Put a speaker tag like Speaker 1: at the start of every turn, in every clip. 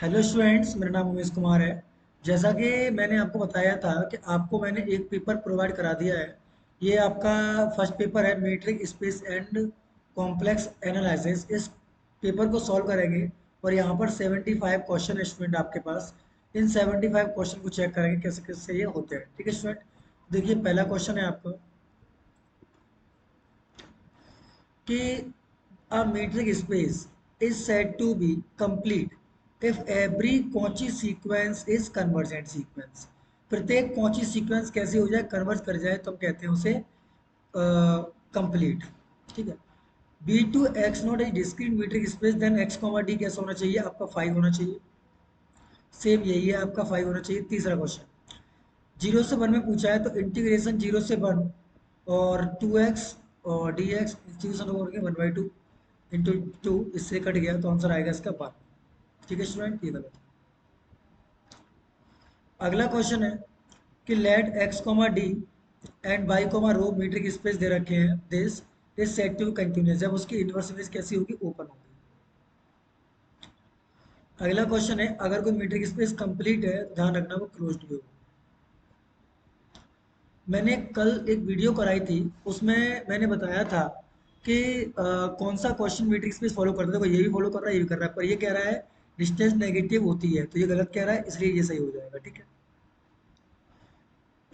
Speaker 1: Hello students, मेरा नाम उमेश कुमार है। जैसा कि मैंने आपको बताया था कि आपको मैंने एक पेपर प्रोवाइड करा दिया है। ये आपका फर्स्ट पेपर है, metric space and complex analysis. इस पेपर को सॉल्व करेंगे और यहाँ पर 75 क्वेश्चन है स्टूडेंट आपके पास। इन 75 क्वेश्चन को चेक करेंगे कैसे कैसे ये होते हैं। ठीक है स्टूडेंट, देखिए पहला क्वेश्चन है आपका कि a metric space is said to be complete if every Cauchy sequence is convergent sequence। प्रत्येक कॉची सीक्वेंस कैसे हो जाए, कन्वर्ज कर जाए, तो हम कहते हैं उसे कंप्लीट। ठीक है। B two X naught is discrete metric space, then X comma D कैसा होना चाहिए आपका 5 होना चाहिए। सेम यही है आपका 5 होना चाहिए। तीसरा क्वेश्चन 0 से 1 में पूछा है, तो इंटीग्रेशन 0 से 1 और 2x और डी एक्स इंटीग्रेशन होकर के 1/2 इंटू 2, इससे कट गया तो आंसर आएगा इसका 1। ठीक है स्टूडेंट, ये गलत है। अगला क्वेश्चन है कि let X comma D and Y comma rho metric space दे रखे हैं, this is set to continuous, जब उसकी इनवर्स इमेज कैसी होगी, ओपन होगी। अगला क्वेश्चन है अगर कोई मीट्रिक स्पेस कंप्लीट है तो ध्यान रखना वो क्लोज्ड भी हो। मैंने कल एक वीडियो कराई थी, उसमें मैंने बताया था कि कौन सा क्वेश्चन मीट्रिक स्पेस फॉलो करता है। देखो ये भी फॉलो कर रहा है, ये भी कर रहा है, पर ये कह रहा है डिस्टेंस नेगेटिव होती है, तो ये गलत कह रहा है, इसलिए ये सही हो जाएगा। ठीक है।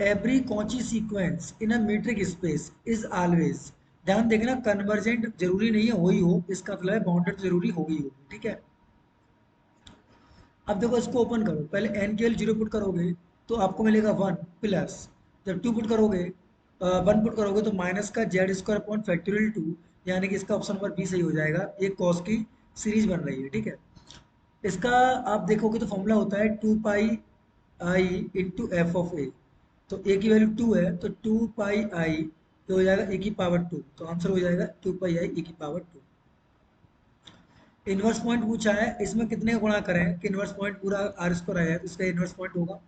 Speaker 1: Every Cauchy sequence in a metric space is always, ध्यान देखना कन्वर्जेंट जरूरी नहीं है हो ही हो, इसका मतलब है बाउंडेड जरूरी होगी ही होगी। ठीक है। अब देखो इसको ओपन करो, पहले एन के एल जीरो पुट करोगे तो आपको मिलेगा 1 प्लस, जब 2 पुट करोगे 1 पुट करोगे तो माइनस का जेड स्क्वायर अपॉन फैक्टोरियल 2, यानी कि इसका ऑप्शन नंबर बी सही हो जाएगा। ये कॉस की सीरीज बन रही है। ठीक है। इसका आप देखोगे तो फॉर्मूला होता है 2 pi I into F of ए। तो ए की वैल्यू 2 है, तो 2 पाई आई ये हो जाएगा ए की पावर 2, तो आंसर हो जाएगा 2 पाई आई ए की पावर 2। इनवर्स पॉइंट पूछा है, इसमें कितने का गुणा करें कि इनवर्स पॉइंट पूरा आर स्क्वायर आया है, तो इसका इनवर्स पॉइंट होगा।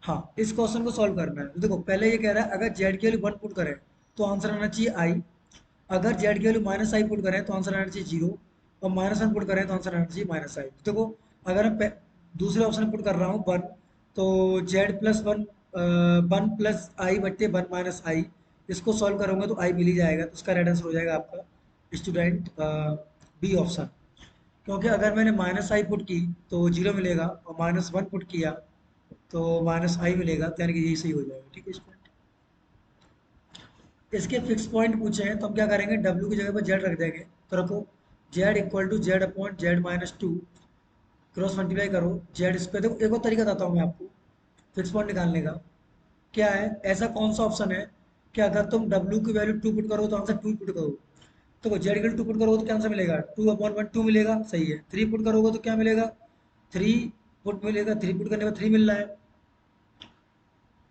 Speaker 1: हाँ, इस क्वेश्चन को सॉल्व करना है तो देखो पहले ये कह रहा है अगर जेड की वैल्यू 1 पुट करें तो आंसर आना चाहिए आई, अगर जेड की वैल्यू माइनस आई पुट करें तो आंसर आना चाहिए 0, और -1 पुट करें तो आंसर आना चाहिए -आई। तो देखो अगर मैं दूसरे ऑप्शन पुट कर रहा हूँ 1, तो जेड प्लस 1 1 प्लस आई बट्टे 1 माइनस आई, इसको सॉल्व करूंगा तो आई मिल ही जाएगा, तो इसका राइट आंसर हो जाएगा आपका स्टूडेंट बी ऑप्शन। क्योंकि अगर मैंने माइनस आई पुट की तो 0 मिलेगा, और -1 पुट किया तो माइनस आई मिलेगा, तो यानी कि यही सही हो जाएगा। ठीक है स्टूडेंट। इसके फिक्स पॉइंट पूछे हैं तो हम क्या करेंगे, डब्ल्यू की जगह पर जेड रख देंगे, तो रखो Z equal to Z upon Z minus 2, cross multiply करो जेड स्क्वायर। देखो एक और तरीका बताता हूँ मैं आपको फिक्स पॉइंट निकालने का। क्या है, ऐसा कौन सा ऑप्शन है कि अगर तुम डब्ल्यू की वैल्यू 2 पुट करो तो आंसर 2 पुट करो। तो जेड की 2 पुट करोगे तो क्या आंसर मिलेगा, 2/1 2 मिलेगा, सही है। 3 पुट करोगे तो क्या मिलेगा, 3 पुट मिलेगा, 3 पुट करने पर 3 मिल रहा है,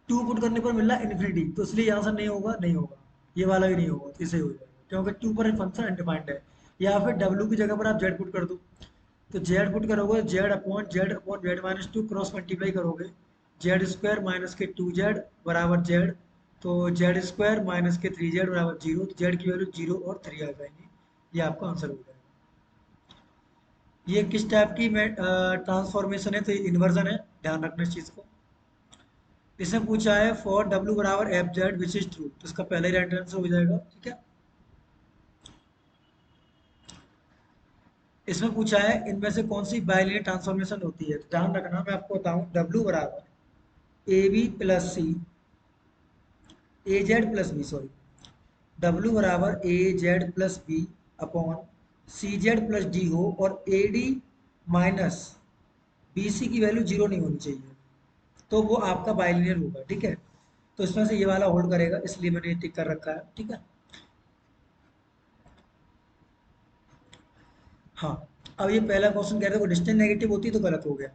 Speaker 1: 2 पुट करने पर मिल रहा है इन्फिनिटी, तो इसलिए आंसर नहीं होगा, नहीं होगा, ये वाला भी नहीं होगा, तो इसे हो जाएगा क्योंकि 2 पर फंक्शन अनडिफाइंड है। या फिर डब्ल्यू की जगह पर आप जेड पुट कर दो, तो जेड पुट करोगे Z upon Z minus 2, cross multiply करोगे जेड स्क्वायर माइनस के 2 जेड बराबर जेड, तो जेड स्क्वायर माइनस के 3 जेड बराबर 0, तो जेड की वैल्यू 0 और 3 आ जाएंगी, ये आपका आंसर हो जाएगा। ये किस टाइप की ट्रांसफॉर्मेशन है, तो ये इन्वर्जन है, ध्यान रखना इस चीज़ को। इसमें पूछा है फॉर डब्ल्यू बराबर F Z which is true, तो इसका पहले ही राइट आंसर हो जाएगा। ठीक है। इसमें पूछा है इनमें से कौन सी बाइलिनियर ट्रांसफॉर्मेशन होती है, तो ध्यान रखना मैं आपको बताऊं, डब्ल्यू बराबर A B plus C, A Z plus B, sorry, W बराबर A Z plus B upon C Z plus D हो, और A D minus B C की वैल्यू 0 नहीं होनी चाहिए, तो वो आपका बाइलिनियर होगा। ठीक है। तो इसमें से ये वाला होल्ड करेगा, इसलिए मैंने ये टिक कर रखा है। ठीक है। हाँ, अब ये पहला क्वेश्चन कह रहे थे डिस्टेंस नेगेटिव होती है, तो गलत हो गया।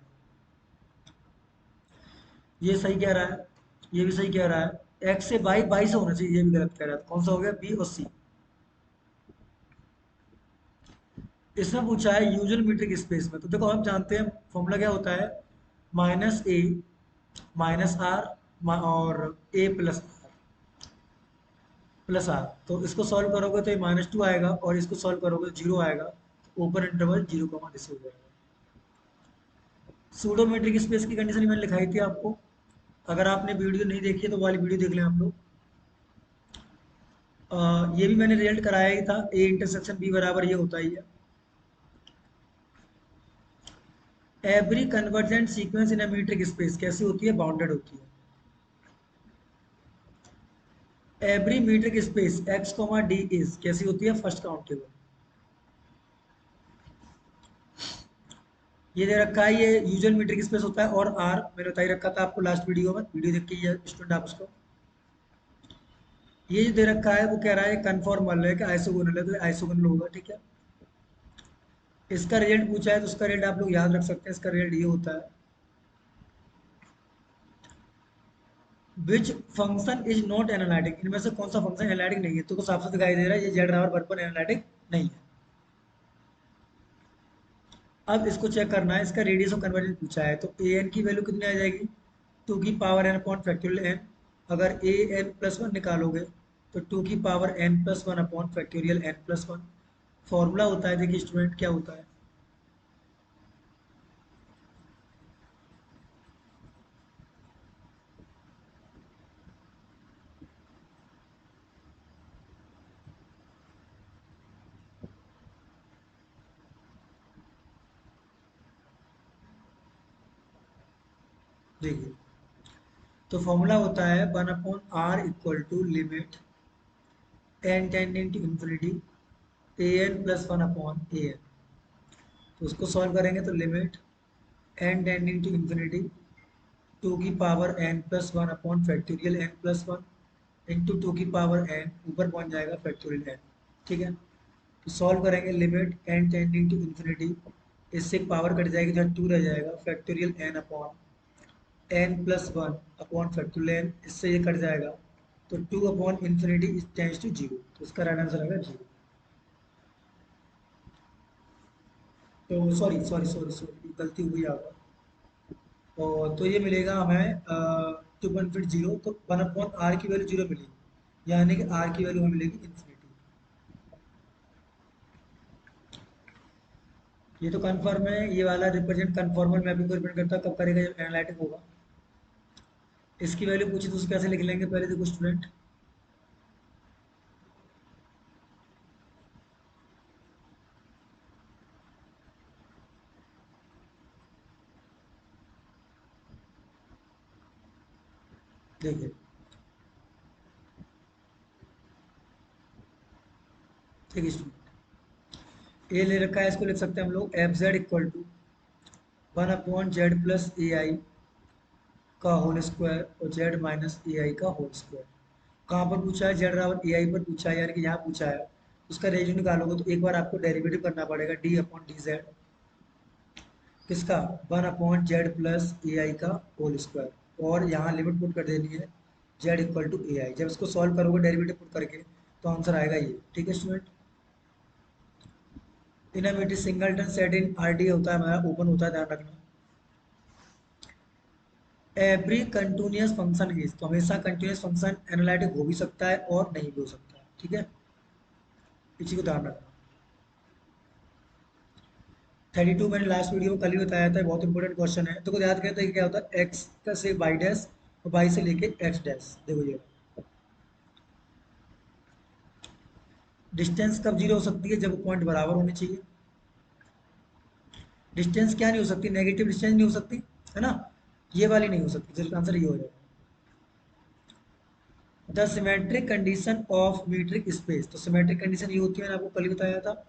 Speaker 1: ये सही कह रहा है, ये भी सही कह रहा है, एक्स से बाई बाई से होना चाहिए, ये भी गलत कह रहा है, तो कौन सा हो गया, बी और सी। इसमें पूछा है यूजुअल मीट्रिक स्पेस में, तो देखो हम जानते हैं फॉर्मूला क्या होता है, माइनस ए माइनस आर और ए प्लस आर, तो इसको सॉल्व करोगे तो ये -2 आएगा, और इसको सॉल्व करोगे तो 0 आएगा, तो ओपन इंटरवल 0 दिस हो जाएगा। सूडोमेट्रिक स्पेस की कंडीशन मैंने लिखाई थी आपको। अगर आपने वीडियो नहीं देखी है तो वाली वीडियो देख लें आप लोग। ये भी मैंने रिजल्ट कराया ही था, ए इंटरसेक्शन बी बराबर ये होता ही है। Every convergent sequence in a metric space कैसी होती है, बाउंडेड होती है। Every metric space x comma D is कैसी होती है, फर्स्ट काउंटेबल। ये दे रखा है, ये यूजुअल मीट्रिक स्पेस होता है, और आर मैंने बता ही रखा था आपको लास्ट वीडियो में, वीडियो देख के ये स्टूडेंट आप उसको। ये जो दे रखा है वो कह रहा है कन्फॉर्मल है कि आइसोगोनल है, तो आइसोगोनल होगा, ठीक है। इसका रिजल्ट पूछा है तो उसका रिजल्ट आप लोग याद रख सकते हैं, इसका रिजल्ट ये होता है, which function is not analytic, इनमें से कौन सा फंक्शन एनालिटिक नहीं है। तो साफ साफ दिखाई दे रहा है ये जेड बराबर वन पर एनालिटिक नहीं है। अब इसको चेक करना है, इसका रेडियस ऑफ कन्वर्जेंस पूछा है, तो ए एन की वैल्यू कितनी आ जाएगी, टू की power N upon factorial N. अगर ए एन प्लस वन निकालोगे तो टू की power N plus one upon factorial N plus one. Formula होता है, देखिए स्टूडेंट क्या होता है, देखिए तो फॉर्मूला होता है one upon R equal to limit N tending to infinity A N plus one upon A N. तो उसको सॉल्व करेंगे तो limit N tending to infinity two की power N plus one upon factorial N plus one into two की power N, ऊपर पहुंच जाएगा factorial N, ठीक है। तो सॉल्व करेंगे limit N tending to infinity, इससे पावर कट जाएगी तो टू रह जाएगा, factorial N upon N plus one upon factorial N, इससे ये कट जाएगा, तो two upon infinity is tends to zero, तो इसका राइट आंसर आएगा जीरो। तो सॉरी सॉरी सॉरी सॉरी गलती हुई आपका। और तो ये मिलेगा हमें टू पॉइंट फिट जीरो, तो वन अपॉन आर की वैल्यू जीरो मिलेगी, यानी कि आर की वैल्यू हमें मिलेगी इन्फिनिटी। ये तो कन्फर्म है, ये वाला रिप्रेजेंट कन्फॉर्मल मैपिंग को रिप्रेजेंट करता है, कब करेगा जब एनालिटिक होगा। इसकी वैल्यू पूछी तो उसे कैसे लिख लेंगे, पहले देखो स्टूडेंट, देखिए ठीक है स्टूडेंट, ए ले रखा है, इसको लिख सकते हैं हम लोग F Z equal to one upon Z plus A I का होल स्क्वायर और जेड माइनस ए आई का होल स्क्वायर। कहाँ पर पूछा है, जेड बराबर ए आई पर पूछा है, यानी कि यहाँ पूछा है। उसका रेशियो निकालोगे तो एक बार आपको डेरिवेटिव करना पड़ेगा डी अपॉन डी जेड, किसका, one upon Z plus A I का होल स्क्वायर, और यहाँ लिमिट पुट कर देनी है जेड इक्वल टू ए आई। जब इसको सॉल्व करोगे डेरिवेटिव पुट करके तो आंसर आएगा ये, ठीक है स्टूडेंट। इनमेटिव singleton set in R D होता है हमारा, ओपन होता है, ध्यान रखना। एवरी कंटिन्यूअस फंक्शन इज, तो हमेशा कंटिन्यूअस फंक्शन एनालिटिक हो भी सकता है और नहीं भी हो सकता है, ठीक है, इसी को ध्यान रखना। 32 मैंने लास्ट वीडियो में कल ही बताया था, बहुत इंपॉर्टेंट क्वेश्चन है, तो को याद करते हैं क्या होता है, एक्स का से वाई डैश और वाई से लेके एक्स डैश। देखो ये डिस्टेंस कब जीरो हो सकती है, जब पॉइंट बराबर होने चाहिए। डिस्टेंस क्या नहीं हो सकती, नेगेटिव डिस्टेंस नहीं हो सकती, है ना, ये वाली नहीं हो सकती, तो इसका आंसर ये हो जाएगा। The symmetric condition of metric space, तो सिमेट्रिक कंडीशन ये होती है, मैंने आपको कल ही बताया था।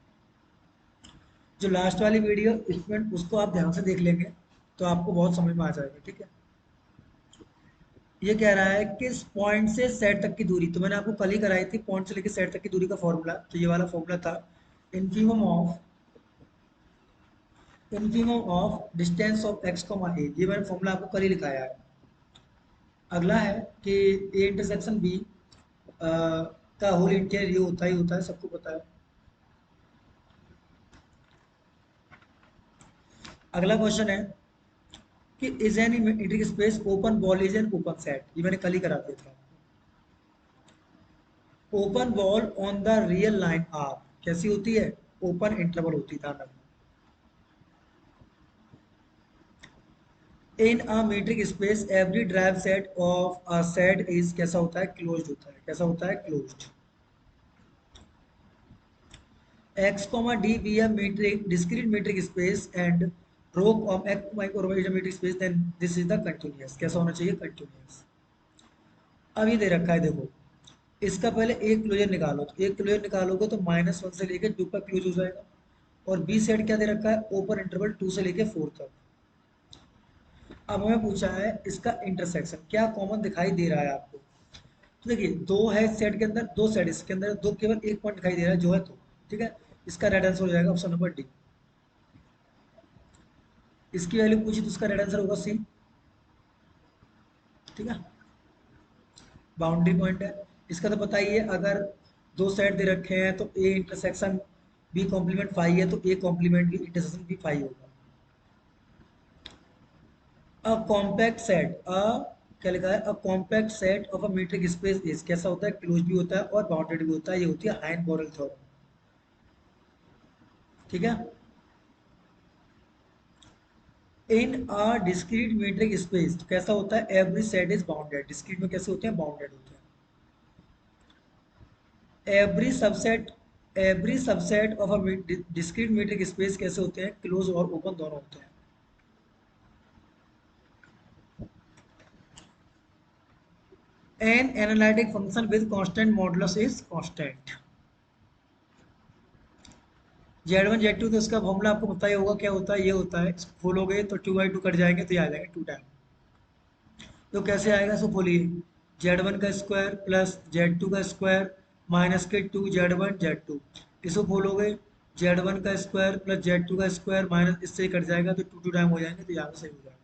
Speaker 1: जो लास्ट वाली वीडियो स्टूडेंट उसको आप ध्यान से देख लेंगे तो आपको बहुत समझ में आ जाएगा, ठीक है। ये कह रहा है कि इस पॉइंट से सेट तक की दूरी, तो मैंने आपको कल ही कराई थी पॉइंट से लेकर सेट तक की दूरी का फॉर्मूला, तो ये वाला फॉर्मूला था, infimum of distance of X comma A, ये मैंने फॉर्मूला आपको कल ही लिखाया है। अगला है कि ए इंटरसेक्शन बी का होल इंटीरियर ये होता ही होता है, सबको पता है। अगला क्वेश्चन है कि is an metric space open ball is an open set, ये मैंने कल ही करा दिया था। Open ball on the real line R कैसी होती है, ओपन इंटरवल होती है, ध्यान रखना। In a metric space every derived set of a set is कैसा होता है, क्लोज्ड होता है। कैसा होता है, closed. x comma d be a metric discrete metric space and row of x comma is a metric space, then this is the continuous। कैसा होना चाहिए, continuous। अब ये दे रखा है देखो, इसका पहले एक क्लोजर निकालो, तो एक क्लोजर निकालोगे तो -1 से लेके 2 का क्लोज हो जाएगा। और बी सेट क्या दे रखा है, ओपन इंटरवल 2 से लेके 4 तक। अब हमें पूछा है इसका इंटरसेक्शन क्या कॉमन दिखाई दे रहा है आपको। तो देखिए दो है सेट के अंदर, दो सेट इसके अंदर, दो केवल एक पॉइंट दिखाई दे रहा है जो है तो, ठीक है। इसका राइट आंसर हो जाएगा ऑप्शन नंबर डी। इसकी वैल्यू पूछी तो इसका राइट आंसर होगा सी, ठीक है। बाउंड्री पॉइंट है, इसका तो पता ही है, अगर दो सेट दे रखे हैं तो A intersection B complement phi है तो A complement B intersection B phi होगा। अ कॉम्पैक्ट सेट, अ क्या लिखा है, a compact set of a metric space is कैसा होता है, क्लोज भी होता है और बाउंडेड भी होता है। ये होती है हाइन बोरेल थ्योरम, ठीक है। In a discrete metric space कैसा होता है, every set is bounded. Discrete में कैसे होते हैं, बाउंडेड होते हैं। Every subset of a discrete metric space कैसे होते हैं, क्लोज और ओपन दोनों होते हैं। An analytic function with constant modulus is constant. Z1 Z2 तो इसका फॉर्मूला आपको पता ही होगा क्या होता है, ये होता है, इसको खोलोगे तो 2/2 कट जाएंगे तो ये आ जाएगा 2 टाइम। तो कैसे आएगा, सो बोलिए, Z1 का स्क्वायर प्लस Z2 का स्क्वायर माइनस के 2 Z1 Z2। इसको बोलोगे Z1 का स्क्वायर प्लस Z2 का स्क्वायर माइनस, इससे ही कट जाएगा तो 2 टाइम हो जाएंगे तो यहाँ से सही हो जाएगा।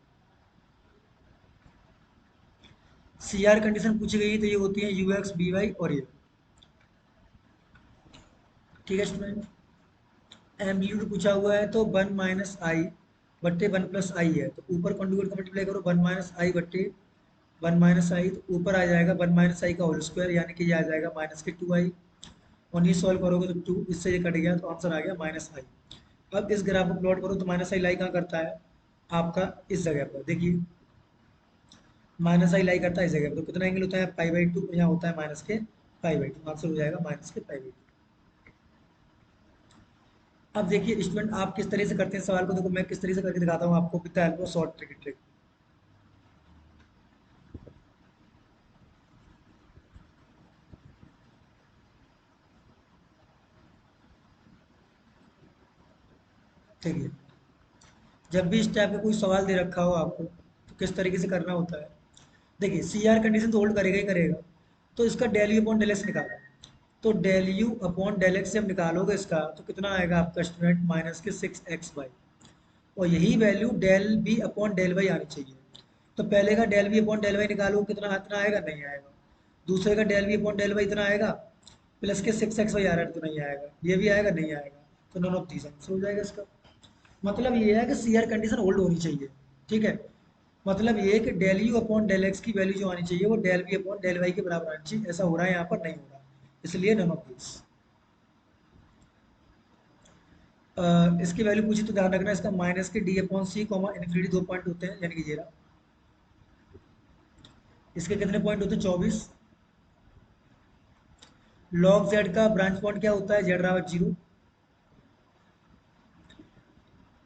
Speaker 1: सी आर कंडीशन पूछी गई तो ये होती है UX BY और ये, ठीक है स्टूडेंट। एम्पलीट्यूड पूछा हुआ है तो 1 - I/1 + I है, तो ऊपर कॉन्जुगेट का मल्टीप्लाई करो 1 - I/1 - I, तो ऊपर आ जाएगा 1 - I का होल स्क्वायर, यानी कि ये आ जाएगा -2I। और ये सॉल्व करोगे तो 2, इससे ये कट गया तो आंसर आ गया -I। अब इस ग्राफ को प्लॉट करो तो -I लाई कहाँ करता है, आपका इस जगह पर देखिए, -I लाई करता है इस जगह पर, तो कितना एंगल होता है π/2, यहाँ होता है -π/2, आंसर हो जाएगा -π/2। अब देखिए स्टूडेंट आप किस तरह से करते हैं सवाल को, देखो मैं किस तरह से करके दिखाता हूँ आपको with the help of short trick. देखिए जब भी इस टाइप का कोई सवाल दे रखा हो आपको तो किस तरीके से करना होता है। देखिए सी आर कंडीशन तो होल्ड करेगा ही करेगा, तो इसका del U upon del X निकालो। तो del U upon del X से हम निकालोगे इसका तो कितना आएगा आपका स्टूडेंट, -6xy। और यही value del B upon del Y आनी चाहिए। तो पहले का del B upon del Y निकालो, कितना इतना आएगा, नहीं आएगा। दूसरे का del B upon del Y इतना आएगा, प्लस के 6xy आ रहा है तो नहीं आएगा, ये भी आएगा नहीं आएगा, तो नॉन ऑफ दीस आंसर हो जाएगा इसका। मतलब ये है कि सी आर कंडीशन होल्ड होनी चाहिए, ठीक है। मतलब ये है कि del U upon del X की वैल्यू जो आनी चाहिए वो del B upon del Y के बराबर आनी चाहिए, ऐसा हो रहा है यहाँ पर नहीं हो रहा, इसलिए नन ऑफ दिस। इसकी वैल्यू पूछी तो ध्यान रखना, इसका -D/C इन्फिनिटी 2 पॉइंट होते हैं, यानी कि जीरो। इसके कितने पॉइंट होते हैं, 24। लॉग जेड का ब्रांच पॉइंट क्या होता है, Z/0।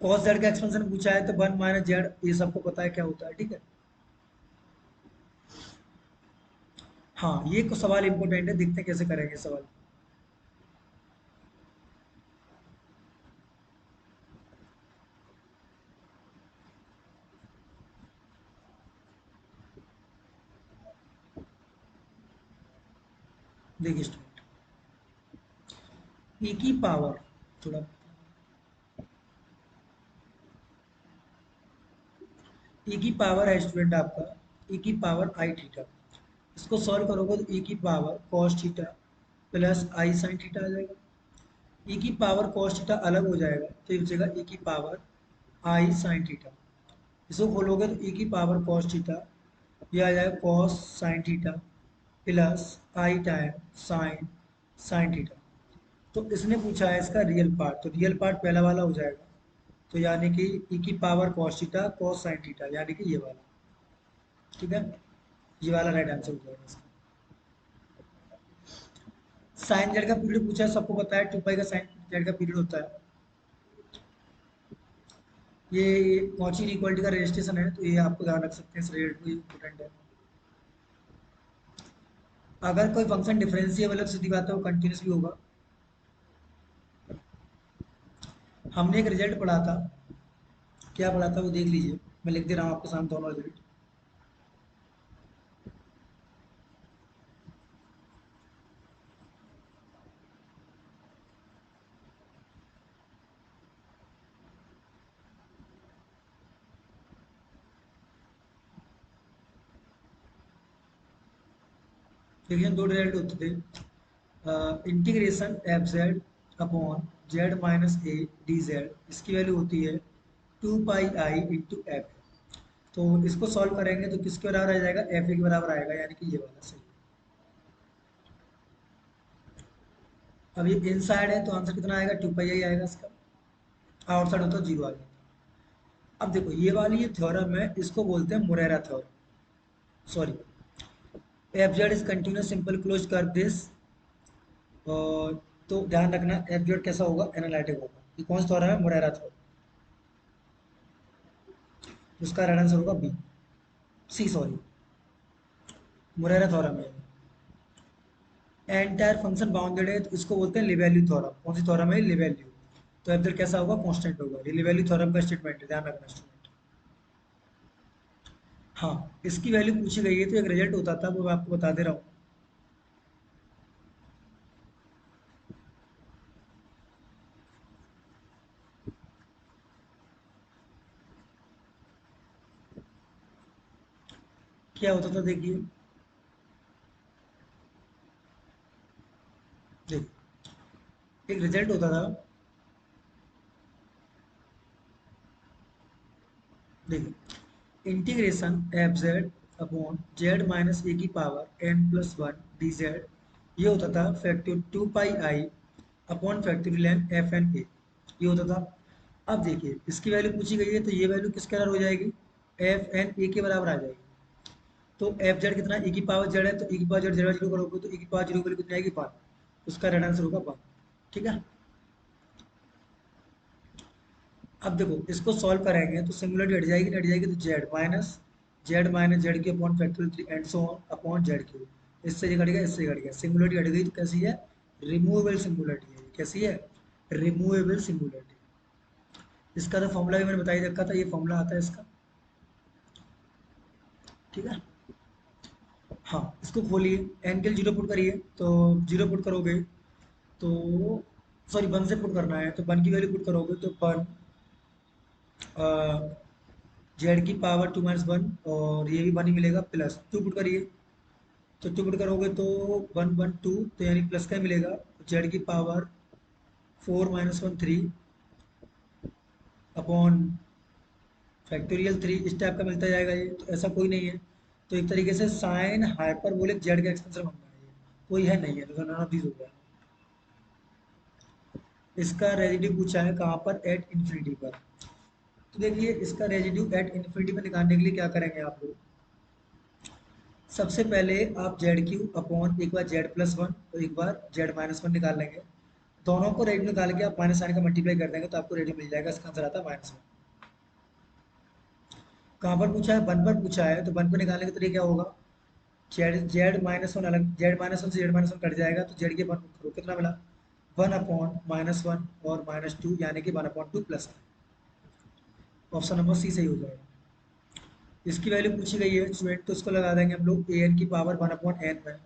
Speaker 1: कॉस जेड का एक्सपेंशन पूछा है तो 1 - Z, ये सबको पता है क्या होता है, ठीक है। हाँ ये को सवाल इंपॉर्टेंट है, देखते हैं कैसे करेंगे सवाल। देखिए स्टूडेंट, ई की पावर, थोड़ा ई की पावर है स्टूडेंट आपका, ई की पावर आई थीटा। इसको सॉल्व करोगे तो ई की पावर कॉस थीटा प्लस आई साइन थीटा आ जाएगा। ई की पावर कॉस थीटा अलग हो जाएगा तो ये बचेगा ई की पावर आई साइन थीटा। इसको खोलोगे तो ई की पावर कॉस थीटा, ये आ जाएगा कॉस साइन थीटा प्लस आई टाइम साइन साइन थीटा। तो इसने पूछा है इसका रियल पार्ट, तो रियल पार्ट पहला वाला हो जाएगा, तो यानी कि ई की power cos theta cos sine theta, यानी कि ये वाला। ठीक है, ये वाला राइट आंसर हो जाएगा इसका। साइन जेड का पीरियड पूछा है, सबको पता है 2 पाई का साइन जेड का पीरियड होता है। ये कॉची इक्वालिटी का रजिस्ट्रेशन है, तो ये आपको ध्यान रख सकते हैं, इस रिजल्ट को इम्पोर्टेंट है। अगर कोई फंक्शन डिफरेंशिएबल है तो सीधी बात है वो कंटिन्यूस भी होगा। हमने एक रिजल्ट पढ़ा था, क्या पढ़ा था वो देख लीजिए, मैं लिख दे रहा हूँ आपके सामने दोनों रिजल्ट। देखिए दो रिजल्ट होते थे, integration F Z upon Z minus A D Z, इसकी वैल्यू होती है 2 पाई आई इंटू एफ। तो इसको सॉल्व करेंगे तो किसके बराबर आ जाएगा, एफ ए के बराबर आएगा, यानी कि ये वाला सही। अब ये इन साइड है तो आंसर कितना आएगा, 2 पाई आई आएगा इसका, आउट साइड होता है जीरो आ जाता है। अब देखो ये वाली ये थ्योरम है, इसको बोलते हैं Morera theorem, sorry. F Z is continuous simple close कर दिस, और तो ध्यान रखना एफ जेड कैसा होगा, एनालिटिक होगा। ये कौन सा थ्योरम है, मोरेरा थ्योरम। उसका राइट आंसर होगा बी, सी सॉरी, मोरेरा थ्योरम है। एंटायर फंक्शन बाउंडेड है तो इसको बोलते हैं लिवैल्यू थ्योरम। कौन सी थ्योरम है, लिवैल्यू। तो एफ जेड कैसा होगा, कांस्टेंट होगा। ये लिवैल्यू थ्योरम का स्टेटमेंट है, ध्यान रखना स्टूडेंट। हाँ, इसकी वैल्यू पूछी गई है तो एक रिजल्ट होता था, वो मैं आपको बता दे रहा हूँ। क्या होता था देखिए, देखिए एक रिजल्ट होता था, देखिए integration F Z upon Z minus A की power N plus one D Z, ये होता था factor 2 pi I upon factorial N F N A, ये होता था। अब देखिए इसकी वैल्यू पूछी गई है तो ये वैल्यू किसके बराबर हो जाएगी, एफ एन ए के बराबर आ जाएगी। तो एफ जेड कितना, ई की पावर जेड है, तो ई की पावर जेड जेड जीरो करोगे तो ई की पावर जीरो की वैल्यू कितनी आएगी, 1। उसका राइट आंसर होगा 1। ठीक है, अब देखो इसको सॉल्व करेंगे तो सिंगुलरिटी हट जाएगी, हट जाएगी तो जेड माइनस जेड की upon factorial 3 and so on upon Z Q. इससे ये घट गया, इससे ये घट गया, सिंगुलरिटी हट गई तो कैसी है, रिमूवेबल सिंगुलरिटी है। कैसी है, रिमूवेबल सिंगुलरिटी। इसका तो फॉर्मूला भी मैंने बता ही रखा था, ये फॉर्मूला आता है इसका। ठीक है, हाँ इसको खोलिए, एन के लिए जीरो पुट करिए, तो जीरो पुट करोगे तो, सॉरी 1 से पुट करना है, तो 1 की वैल्यू पुट करोगे तो 1 जेड की पावर 2 - 1, और ये भी 1 ही मिलेगा, प्लस 2 पुट करिए, तो 2 पुट करोगे तो 1 1 2, तो यानी प्लस का ही मिलेगा। जेड की पावर 4 - 1 3 अपॉन फैक्टोरियल 3, इस टाइप का मिलता जाएगा। ये तो ऐसा कोई नहीं है, तो एक तरीके से साइन हाइपरबोलिक जेड का एक्सटेंशन बन रहा है, ये कोई है नहीं है, तो नन ऑफ दीज हो गया। इसका रेजिड्यू पूछा है कहाँ पर, एट इन्फिनिटी पर। तो देखिए इसका रेजिड्यू एट इन्फिनिटी पर निकालने के लिए क्या करेंगे आप लोग, सबसे पहले आप जेड क्यू अपॉन एक बार जेड प्लस वन और एक बार जेड माइनस वन निकाल लेंगे। दोनों को रेडियो निकाल के आप माइनस साइन का मल्टीप्लाई कर देंगे तो आपको रेडियो मिल जाएगा, इसका आंसर आता है -1। कहाँ पर पूछा है, वन पर पूछा है, तो वन पर निकालने का तरीका क्या होगा, जेड जेड माइनस वन अलग, जेड माइनस वन से जेड माइनस वन कट जाएगा तो जेड के वन करो, कितना मिला, 1/-1 और -2, यानी कि 1/2 प्लस। ऑप्शन नंबर सी सही हो जाएगा। इसकी वैल्यू पूछी गई है स्टूडेंट, तो इसको लगा देंगे हम लोग ए एन की पावर 1/n में,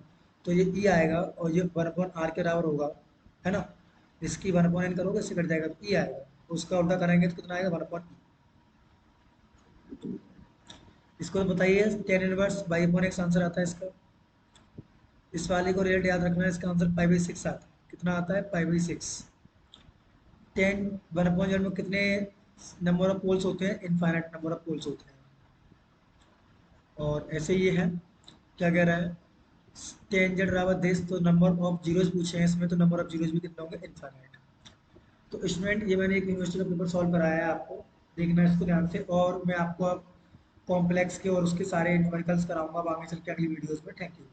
Speaker 1: तो ये ई आएगा और ये 1/r के बराबर होगा, है ना। इसकी 1/n करोगे इससे कट जाएगा तो ई आएगा, तो उसका उल्टा करेंगे तो कितना आएगा, 1/e। इसको बताइए tan inverse by upon x answer आता है इसका। इस वाले को रेट याद रखना है, इसका आंसर पाई/6 आता है। कितना आता है, पाई/6। टेन 1/z में कितने नंबर ऑफ पोल्स होते हैं, इनफाइनाइट नंबर ऑफ पोल्स होते हैं। और ऐसे ये है, क्या कह रहा है, टेन जेड बराबर दिस, तो नंबर ऑफ जीरोज पूछे हैं इसमें, तो नंबर ऑफ जीरोज भी कितने होंगे, इनफाइनाइट। तो स्टूडेंट ये मैंने एक यूनिवर्सिटी का पेपर सॉल्व कराया है आपको, देखना इसको ध्यान से, और मैं आपको अब कॉम्प्लेक्स के और उसके सारे न्यूमेरिकल्स कराऊंगा अब आगे चल के अगली वीडियोस में। Thank you.